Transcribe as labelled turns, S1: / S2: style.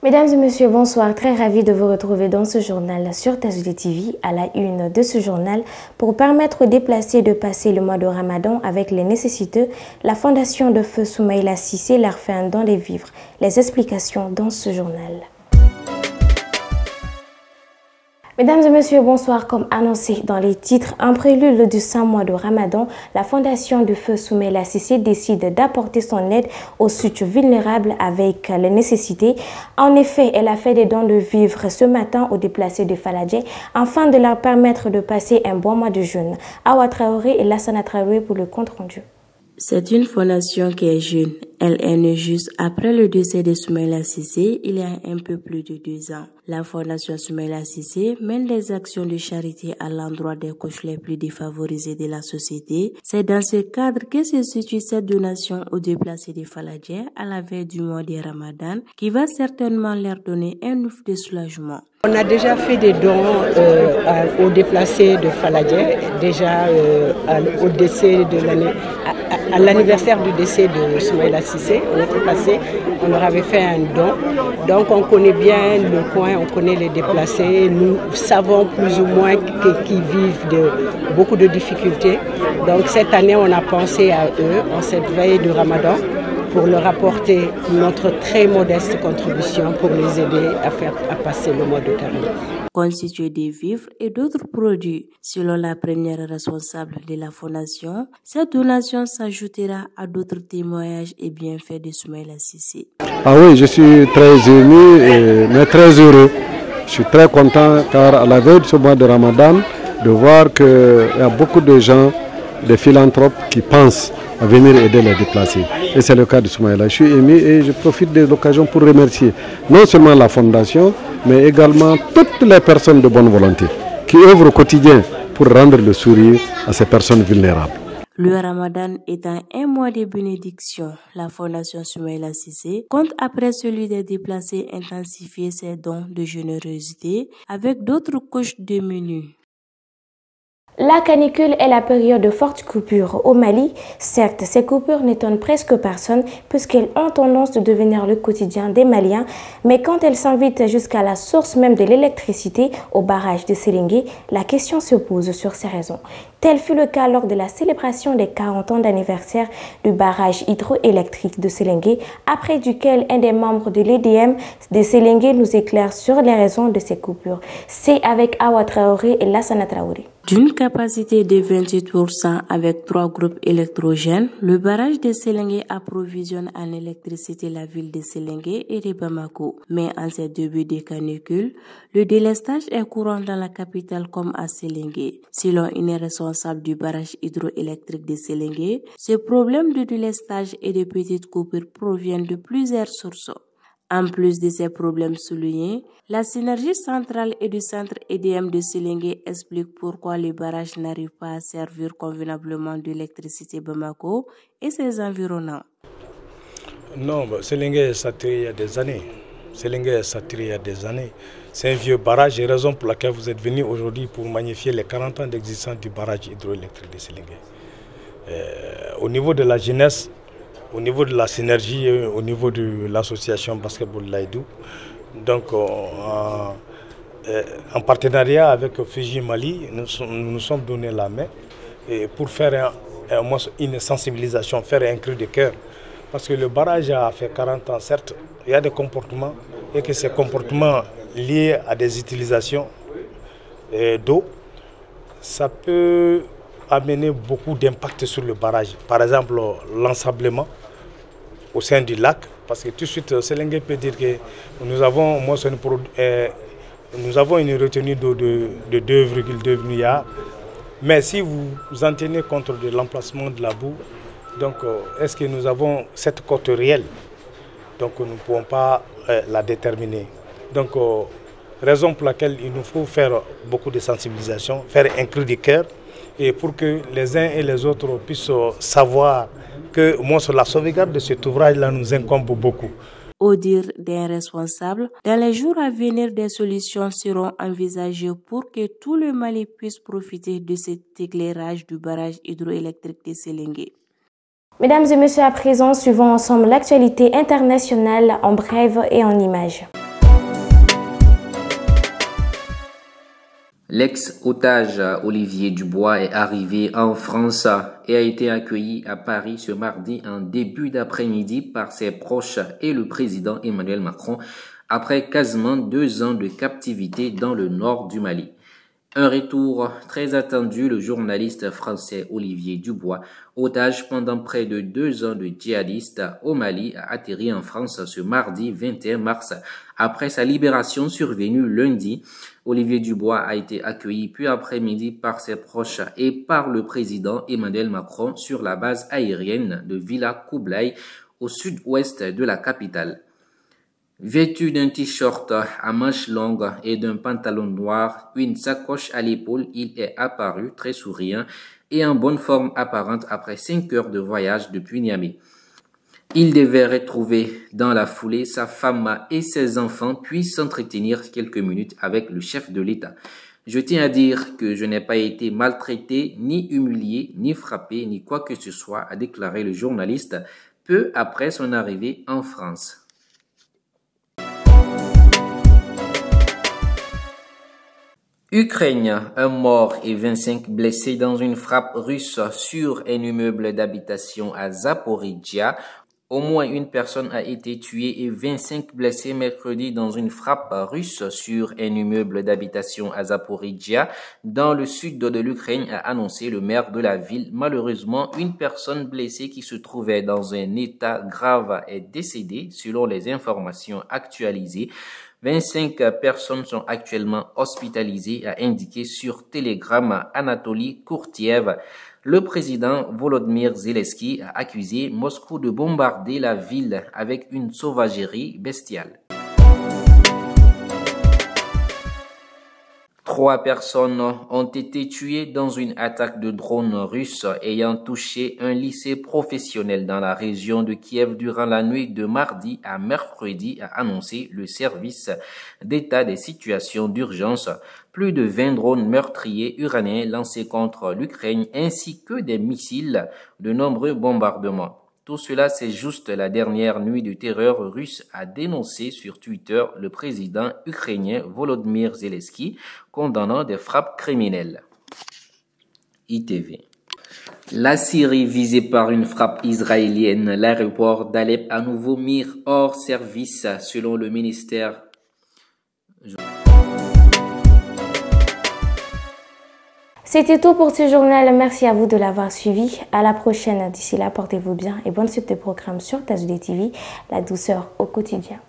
S1: Mesdames et messieurs, bonsoir. Très ravi de vous retrouver dans ce journal sur Tazoudia TV, à la une de ce journal. Pour permettre aux déplacés de passer le mois de Ramadan avec les nécessiteux, la Fondation de Feu Soumaïla Cissé leur fait un don des vivres. Les explications dans ce journal. Mesdames et messieurs, bonsoir. Comme annoncé dans les titres, en prélude du Saint mois de Ramadan, la Fondation du Feu Soumaïla Cissé décide d'apporter son aide aux sites vulnérables avec les nécessités. En effet, elle a fait des dons de vivres ce matin aux déplacés de Faladje afin de leur permettre de passer un bon mois de jeûne. Awa Traoré et Lassana Traoré pour le compte rendu.
S2: C'est une fondation qui est jeune. Elle est née juste après le décès de Soumaïla Cissé il y a un peu plus de 2 ans. La fondation Soumaïla Cissé mène des actions de charité à l'endroit des couches les plus défavorisées de la société. C'est dans ce cadre que se situe cette donation aux déplacés de Faladje à la veille du mois de Ramadan qui va certainement leur donner un ouf de soulagement.
S3: On a déjà fait des dons aux déplacés de Faladje, déjà au décès de l'année, à l'anniversaire du décès de Soumaïla Cissé. On était passé, on leur avait fait un don. Donc on connaît bien le coin, on connaît les déplacés. Nous savons plus ou moins qu'ils vivent beaucoup de difficultés. Donc cette année, on a pensé à eux en cette veille de Ramadan pour leur apporter notre très modeste contribution pour les aider à passer le mois de Ramadan.
S2: Constitué de vivres et d'autres produits. Selon la première responsable de la fondation, cette donation s'ajoutera à d'autres témoignages et bienfaits de Soumaïla Cissé.
S4: Ah oui, je suis très ému, mais très heureux. Je suis très content car à la veille de ce mois de Ramadan, de voir qu'il y a beaucoup de gens, des philanthropes qui pensent à venir aider les déplacés. Et c'est le cas de Soumaïla. Je suis ému et je profite de l'occasion pour remercier non seulement la fondation, mais également toutes les personnes de bonne volonté qui œuvrent au quotidien pour rendre le sourire à ces personnes vulnérables.
S2: Le Ramadan étant un mois de bénédiction, la Fondation Soumaïla Cissé compte après celui des déplacés intensifier ses dons de générosité avec d'autres couches de menus.
S1: La canicule est la période de fortes coupures au Mali. Certes, ces coupures n'étonnent presque personne puisqu'elles ont tendance de devenir le quotidien des Maliens. Mais quand elles s'invitent jusqu'à la source même de l'électricité, au barrage de Sélingué, la question se pose sur ces raisons. Tel fut le cas lors de la célébration des 40 ans d'anniversaire du barrage hydroélectrique de Sélingué, après duquel un des membres de l'EDM de Sélingué nous éclaire sur les raisons de ces coupures. C'est avec Awa Traoré et Lassana Traoré.
S2: D'une capacité de 28% avec 3 groupes électrogènes, le barrage de Sélingué approvisionne en électricité la ville de Sélingué et de Bamako. Mais en ces débuts de canicule, le délestage est courant dans la capitale comme à Sélingué. Selon une responsable du barrage hydroélectrique de Sélingué, ce problème de délestage et de petites coupures proviennent de plusieurs sources. En plus de ces problèmes soulignés, la synergie centrale et du centre EDM de Sélingué explique pourquoi le barrage n'arrive pas à servir convenablement d'électricité Bamako et ses environnants.
S5: Non, Sélingué est saturé il y a des années. C'est un vieux barrage et raison pour laquelle vous êtes venu aujourd'hui pour magnifier les 40 ans d'existence du barrage hydroélectrique de Sélingué. Au niveau de la jeunesse, au niveau de la synergie, au niveau de l'association Basketball Laïdou, donc en partenariat avec Fiji Mali, nous sommes donné la main et pour faire une sensibilisation, faire un cri de cœur. Parce que le barrage a fait 40 ans, certes, il y a des comportements et que ces comportements liés à des utilisations d'eau, ça peut amener beaucoup d'impact sur le barrage. Par exemple, l'ensablement au sein du lac, parce que tout de suite, Sélingué peut dire que nous avons une retenue d'eau de 2,2 milliards. Mais si vous en tenez compte de l'emplacement de la boue, donc est-ce que nous avons cette cote réelle? Donc nous ne pouvons pas la déterminer. Donc raison pour laquelle il nous faut faire beaucoup de sensibilisation, faire un cri de cœur, et pour que les uns et les autres puissent savoir que la sauvegarde de cet ouvrage-là nous incombe beaucoup.
S2: Au dire d'un responsable, dans les jours à venir, des solutions seront envisagées pour que tout le Mali puisse profiter de cet éclairage du barrage hydroélectrique de Sélingué.
S1: Mesdames et messieurs, à présent, suivons ensemble l'actualité internationale en brève et en images.
S6: L'ex-otage Olivier Dubois est arrivé en France et a été accueilli à Paris ce mardi en début d'après-midi par ses proches et le président Emmanuel Macron après quasiment 2 ans de captivité dans le nord du Mali. Un retour très attendu, le journaliste français Olivier Dubois, otage pendant près de 2 ans de djihadiste au Mali, a atterri en France ce mardi 21 mars après sa libération survenue lundi. Olivier Dubois a été accueilli puis après-midi par ses proches et par le président Emmanuel Macron sur la base aérienne de Villa Koublaï au sud-ouest de la capitale. Vêtu d'un t-shirt à manches longues et d'un pantalon noir, une sacoche à l'épaule, il est apparu très souriant et en bonne forme apparente après 5 heures de voyage depuis Niamey. Il devait retrouver dans la foulée sa femme et ses enfants puis s'entretenir quelques minutes avec le chef de l'État. Je tiens à dire que je n'ai pas été maltraité, ni humilié, ni frappé, ni quoi que ce soit, a déclaré le journaliste peu après son arrivée en France. Ukraine, un mort et 25 blessés dans une frappe russe sur un immeuble d'habitation à Zaporizhzhia. Au moins une personne a été tuée et 25 blessés mercredi dans une frappe russe sur un immeuble d'habitation à Zaporizhzhia, dans le sud de l'Ukraine, a annoncé le maire de la ville. Malheureusement, une personne blessée qui se trouvait dans un état grave est décédée, selon les informations actualisées. 25 personnes sont actuellement hospitalisées, a indiqué sur Telegram Anatoly Kourtiev. Le président Volodymyr Zelensky a accusé Moscou de bombarder la ville avec une sauvagerie bestiale. 3 personnes ont été tuées dans une attaque de drone russe ayant touché un lycée professionnel dans la région de Kiev durant la nuit de mardi à mercredi, a annoncé le service d'état des situations d'urgence. Plus de 20 drones meurtriers uraniens lancés contre l'Ukraine ainsi que des missiles, de nombreux bombardements. Tout cela, c'est juste la dernière nuit de terreur russe, a dénoncé sur Twitter le président ukrainien Volodymyr Zelensky, condamnant des frappes criminelles. ITV. La Syrie visée par une frappe israélienne, l'aéroport d'Alep à nouveau mis hors service selon le ministère.
S1: C'était tout pour ce journal. Merci à vous de l'avoir suivi. À la prochaine. D'ici là, portez-vous bien et bonne suite de programmes sur TASD TV, la douceur au quotidien.